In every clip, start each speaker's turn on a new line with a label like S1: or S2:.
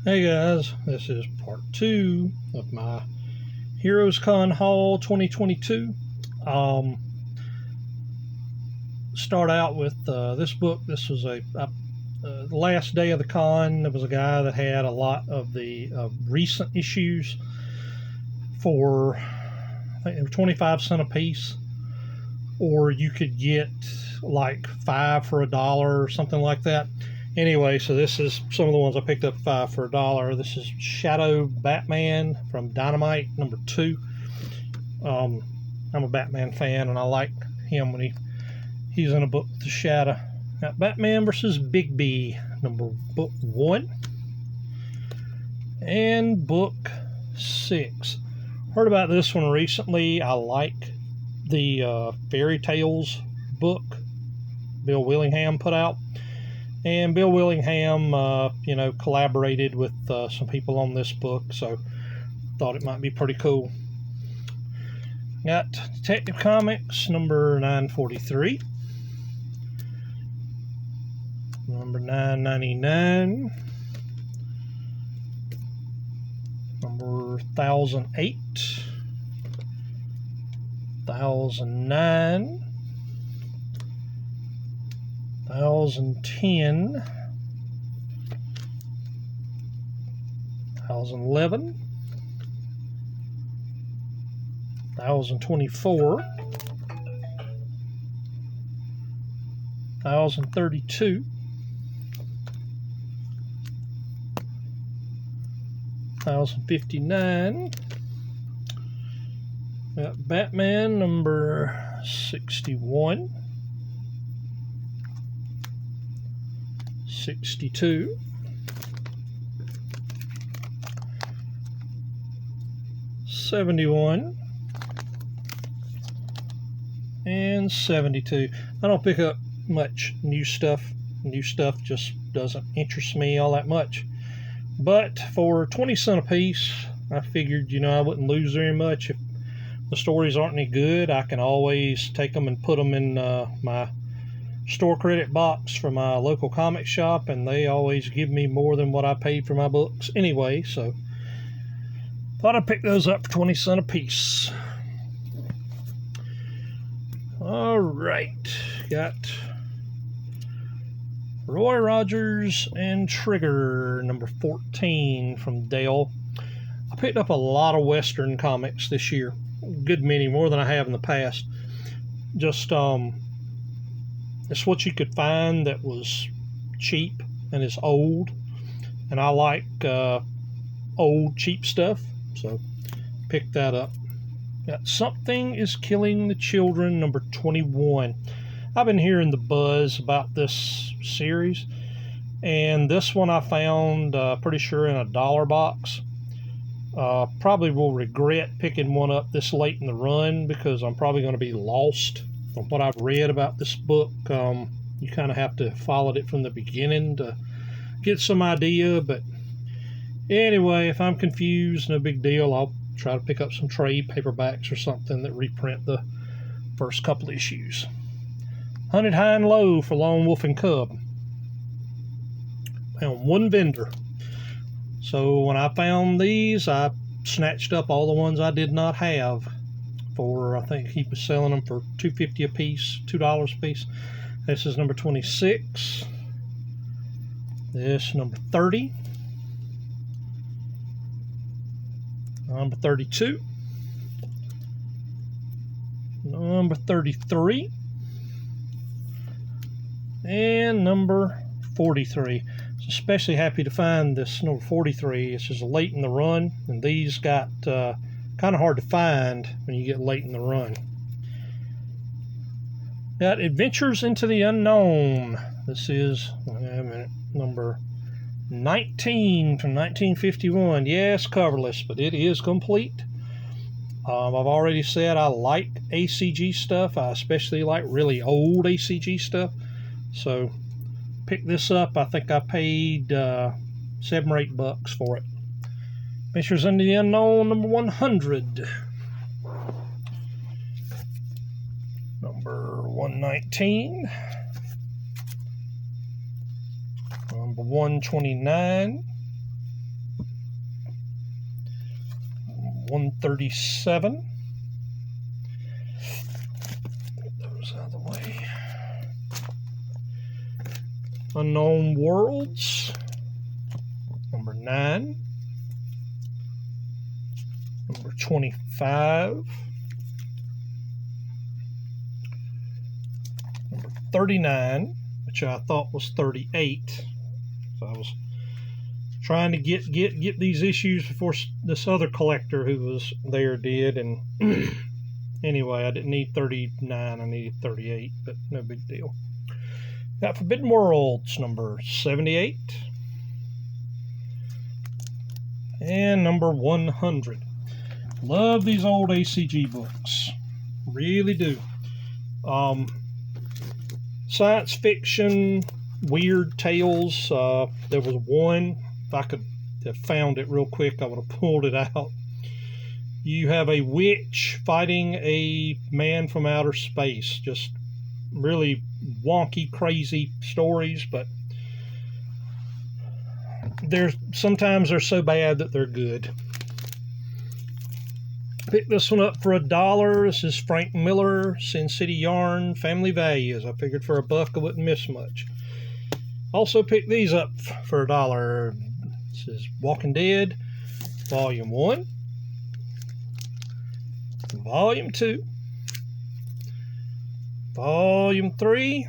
S1: Hey guys, this is part 2 of my Heroes Con Haul 2022. Start out with this book. This was the last day of the con. There was a guy that had a lot of the recent issues for, I think they were 25 cents a piece, or you could get like 5 for $1 or something like that. Anyway, so this is some of the ones I picked up 5 for $1. This is Shadow Batman from Dynamite #2. I'm a Batman fan, and I like him when he's in a book with the Shadow. Got Batman vs. Bigby, book 1 and book 6. Heard about this one recently. I like the Fairy Tales book Bill Willingham put out. And Bill Willingham, collaborated with some people on this book, so thought it might be pretty cool. Got Detective Comics number 943, number 999, number 1008, 1009, 1010, 1011, 1024, 1032, 1059. Got Batman number 61, 62, 71, and 72. I don't pick up much new stuff. New stuff just doesn't interest me all that much. But for 20 cents a piece, I figured, I wouldn't lose very much. If the stories aren't any good, I can always take them and put them in my store credit box for my local comic shop, and they always give me more than what I paid for my books anyway, so thought I'd pick those up for 20 cents a piece. Alright, got Roy Rogers and Trigger number 14 from Dale. I picked up a lot of Western comics this year, a good many, more than I have in the past. Just it's what you could find that was cheap and is old, and I like old cheap stuff, so picked that up. Got Something is Killing the Children number 21. I've been hearing the buzz about this series, and this one I found pretty sure in a dollar box. Probably will regret picking one up this late in the run, because I'm probably going to be lost. From what I've read about this book, you kind of have to follow it from the beginning to get some idea. But anyway, if I'm confused, no big deal. I'll try to pick up some trade paperbacks or something that reprint the first couple issues. Hunted High and Low for Lone Wolf and Cub. Found one vendor. So when I found these, I snatched up all the ones I did not have. For, I think he was selling them for $2.50 a piece, $2 a piece. This is number 26. This number 30. Number 32. Number 33. And number 43. Especially happy to find this number 43. This is late in the run, and these got kind of hard to find when you get late in the run. Got Adventures into the Unknown. This is number 19 from 1951. Yes, coverless, but it is complete. I've already said I like ACG stuff. I especially like really old ACG stuff. So pick this up. I think I paid $7 or $8 for it. Adventures into the Unknown number 100. Number 119. Number 129. 137. Put those out of the way. Unknown Worlds, number 9. Number 25. Number 39, which I thought was 38. So I was trying to get these issues before this other collector who was there did, and anyway, I didn't need 39, I needed 38, but no big deal. Got Forbidden Worlds, number 78. And number 100. Love these old ACG books. Really do. Science fiction, weird tales. There was one, if I could have found it real quick, I would have pulled it out. You have a witch fighting a man from outer space. Just really wonky, crazy stories, but sometimes they're so bad that they're good. Picked this one up for $1. This is Frank Miller, Sin City Yarn, Family Values. I figured for $1 I wouldn't miss much. Also picked these up for $1. This is Walking Dead, Volume 1, Volume 2, Volume 3,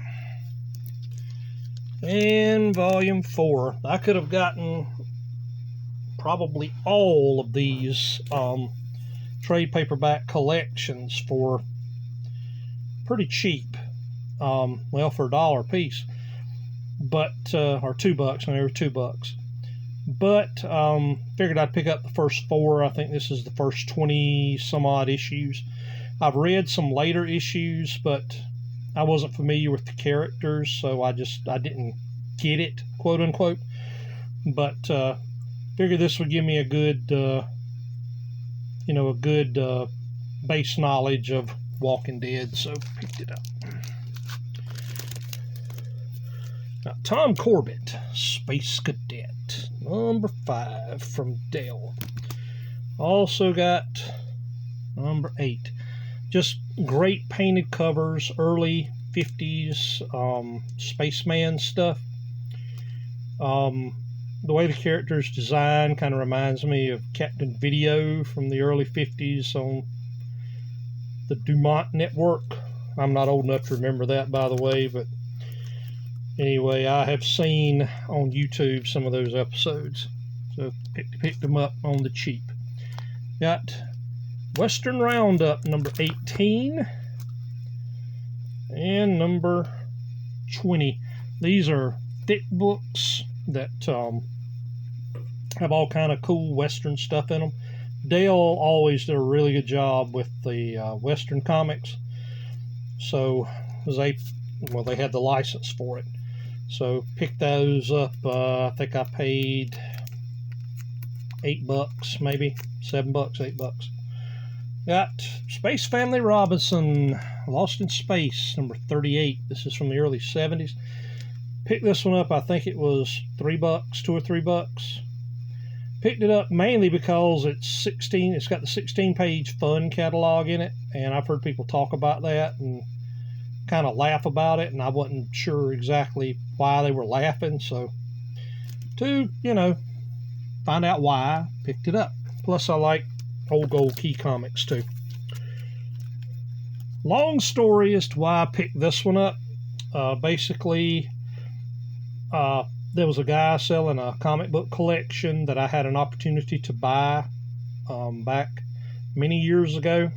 S1: and Volume 4. I could have gotten probably all of these trade paperback collections for pretty cheap. Well, for $1 a piece, but or $2. They were $2. But figured I'd pick up the first 4. I think this is the first 20 some odd issues. I've read some later issues, but I wasn't familiar with the characters, so I didn't get it, quote unquote. But figured this would give me a good base knowledge of Walking Dead, so picked it up. Now, Tom Corbett, Space Cadet, number 5 from Dell. Also got number 8. Just great painted covers, early 50s spaceman stuff. The way the character's designed kind of reminds me of Captain Video from the early 50s on the Dumont Network. I'm not old enough to remember that, by the way, but anyway, I have seen on YouTube some of those episodes, so picked them up on the cheap. Got Western Roundup, number 18, and number 20. These are thick books that have all kind of cool Western stuff in them. Dale always did a really good job with the Western comics, so they had the license for it. So picked those up. I think I paid $8, maybe $7, $8. Got Space Family Robinson, Lost in Space, number 38. This is from the early 70s. Picked this one up, I think it was $3, $2 or $3. Picked it up mainly because it's got the 16-page fun catalog in it, and I've heard people talk about that and kind of laugh about it, and I wasn't sure exactly why they were laughing, so to, find out why, picked it up. Plus, I like Old Gold Key comics, too. Long story as to why I picked this one up. Basically, there was a guy selling a comic book collection that I had an opportunity to buy back many years ago.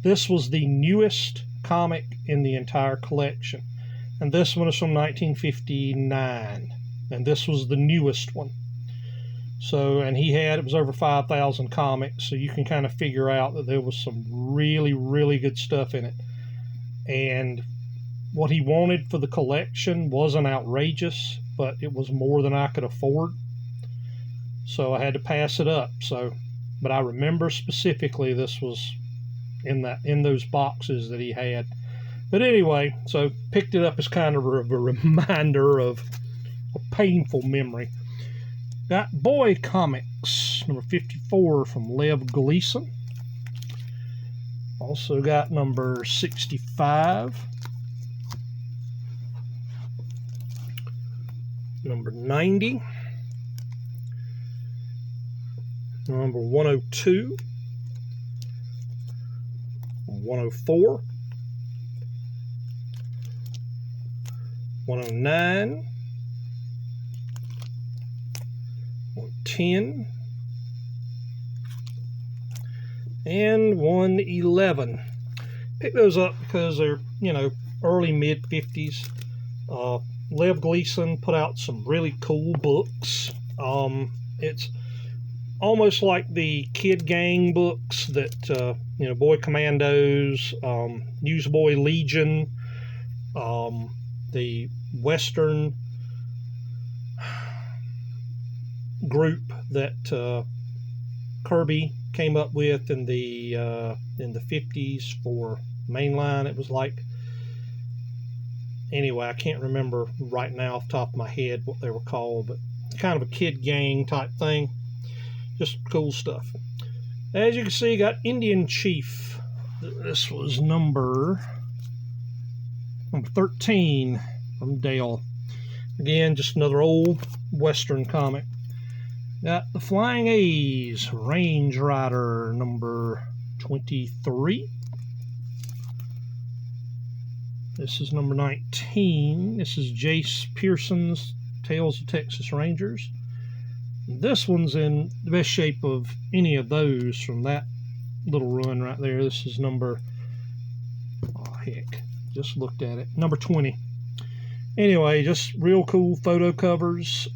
S1: This was the newest comic in the entire collection, and this one is from 1959, and this was the newest one. So, and it was over 5,000 comics, so you can kind of figure out that there was some really, really good stuff in it. And what he wanted for the collection wasn't outrageous, but it was more than I could afford, so I had to pass it up. But I remember specifically this was in those boxes that he had. But anyway, so picked it up as kind of a reminder of a painful memory. Got Boy Comics, Comics, number 54 from Lev Gleason. Also got number 65, number 90, number 102, 104, 109, 110, and 111. Pick those up because they're, early mid 50s. Lev Gleason put out some really cool books. It's almost like the Kid Gang books that, Boy Commandos, Newsboy Legion, the Western group that Kirby came up with in the 50s for mainline. It was like, anyway, I can't remember right now off the top of my head what they were called, but kind of a Kid Gang type thing. Just cool stuff. As you can see, got Indian Chief. This was number 13 from Dale. Again, just another old Western comic. Got the Flying A's, Range Rider, number 23. This is number 19. This is Jace Pearson's Tales of Texas Rangers. This one's in the best shape of any of those from that little run right there. This is number, just looked at it, number 20. Anyway, just real cool photo covers.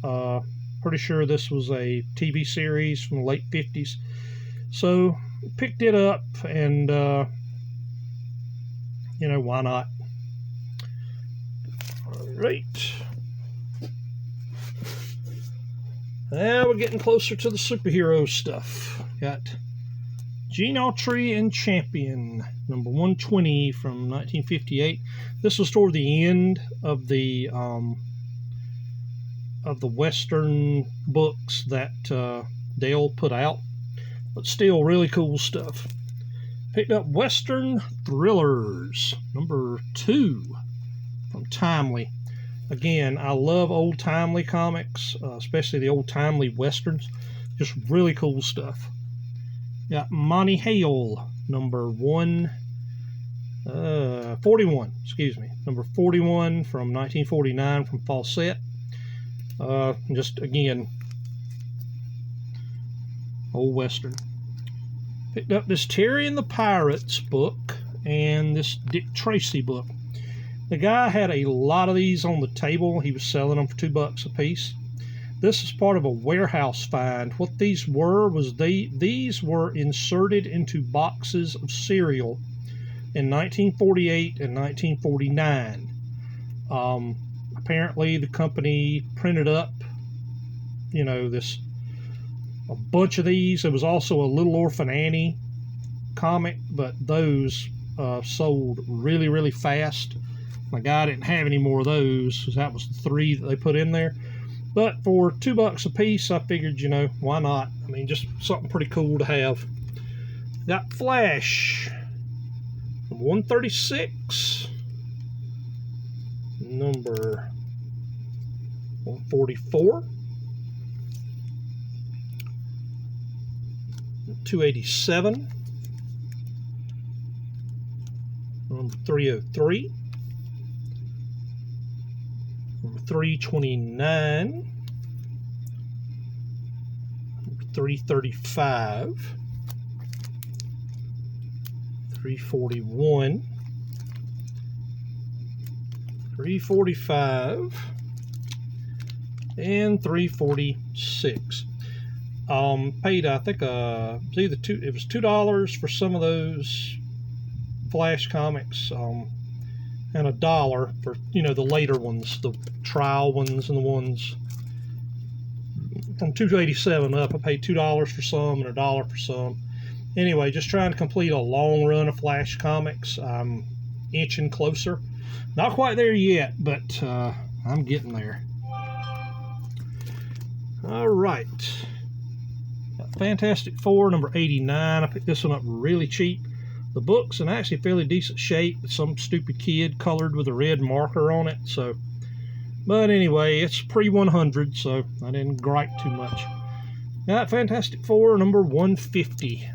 S1: Pretty sure this was a TV series from the late 50s. So, picked it up and, why not? All right. Now we're getting closer to the superhero stuff. Got Gene Autry and Champion, number 120 from 1958. This was toward the end of the Western books that Dale put out, but still really cool stuff. Picked up Western Thrillers, number 2 from Timely. Again, I love old Timely comics, especially the old Timely Westerns. Just really cool stuff. Got Monty Hale, number 41, number 41 from 1949 from Fawcett. Just, again, old Western. Picked up this Terry and the Pirates book and this Dick Tracy book. The guy had a lot of these on the table. He was selling them for $2 a piece. This is part of a warehouse find. What these were was these were inserted into boxes of cereal in 1948 and 1949. Apparently the company printed up, a bunch of these. There was also a Little Orphan Annie comic, but those sold really, really fast. My guy didn't have any more of those, because that was the 3 that they put in there. But for $2 a piece, I figured, why not? I mean, just something pretty cool to have. Got Flash, 136, number 144, 287, number 303, number 329, number 335, 341, 345, and 346. Paid, I think, it was $2 for some of those Flash comics, and $1 for, the later ones, the trial ones and the ones from 287 up. I paid $2 for some and $1 for some. Anyway, just trying to complete a long run of Flash comics. I'm inching closer. Not quite there yet, but I'm getting there. All right. Fantastic Four, number 89. I picked this one up really cheap. The book's in actually fairly decent shape, but some stupid kid colored with a red marker on it. So, but anyway, it's pre-100, so I didn't gripe too much. Got Fantastic Four, number 150.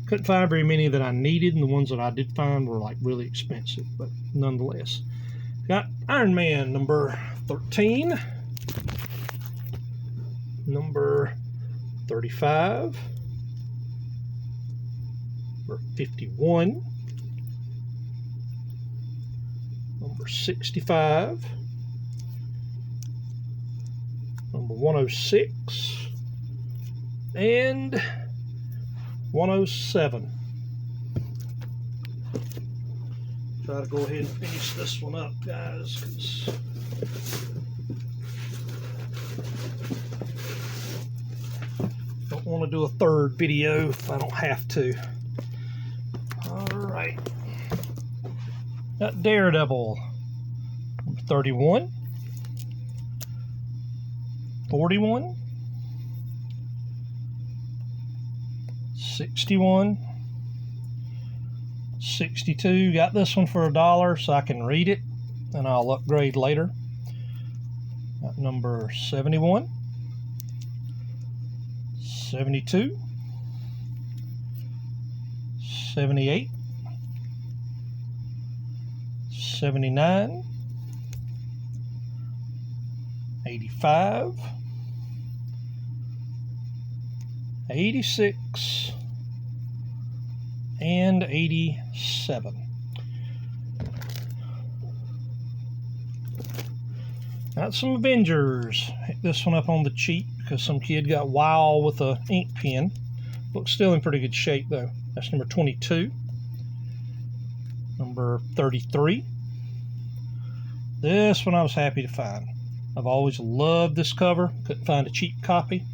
S1: Couldn't find very many that I needed, and the ones that I did find were like really expensive, but nonetheless. Got Iron Man, number 13. Number 35. Number 51. Number 65. Number 106. And 107. Try to go ahead and finish this one up, guys, 'cause don't want to do a third video if I don't have to. Alright. Got Daredevil, number 31. 41. 61. 62. Got this one for $1 so I can read it, and I'll upgrade later. Got number 71. 72. 78. 79. 85. 86. And 87. Got some Avengers. Hit this one up on the cheap because some kid got wild with a ink pen. Book's still in pretty good shape though. That's number 22. Number 33. This one I was happy to find. I've always loved this cover. Couldn't find a cheap copy.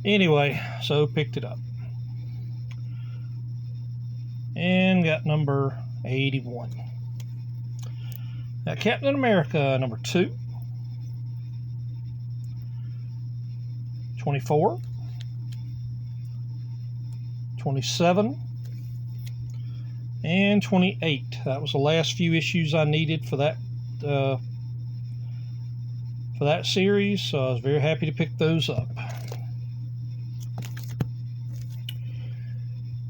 S1: Anyway, so picked it up. And got number 81. Got Captain America, number 2. 24. 27. And 28. That was the last few issues I needed for that series, so I was very happy to pick those up.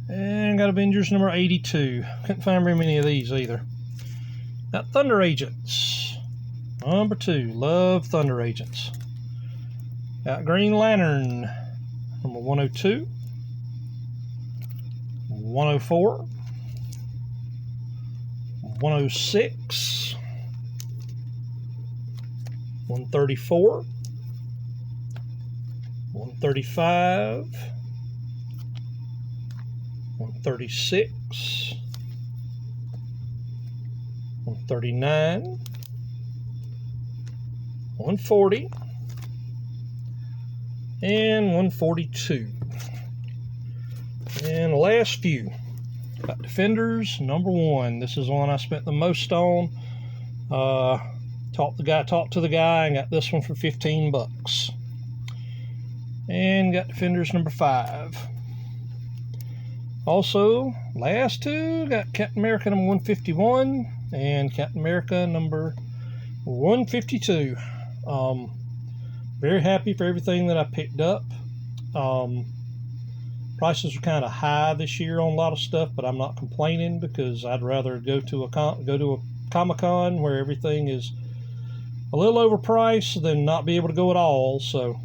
S1: And got Avengers number 82. Couldn't find very many of these either. Got Thunder Agents, number 2. Love Thunder Agents. Got Green Lantern, number 102. 104. 106. 134. 135. 136. 139. 140. And 142. And the last few. Got Defenders number 1. This is the one I spent the most on. Talked to the guy and got this one for 15 bucks. And got Defenders number 5. Also, last two, got Captain America number 151 and Captain America number 152. Very happy for everything that I picked up. Prices are kind of high this year on a lot of stuff, but I'm not complaining because I'd rather go to a Comic-Con where everything is a little overpriced than not be able to go at all. So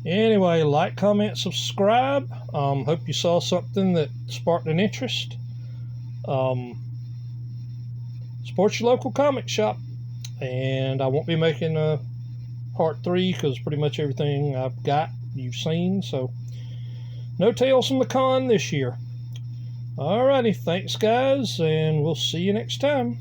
S1: anyway, like, comment, subscribe. Hope you saw something that sparked an interest. Support your local comic shop. And I won't be making a part 3 because pretty much everything I've got you've seen. So no Tales from the Con this year. Alrighty, thanks guys, and we'll see you next time.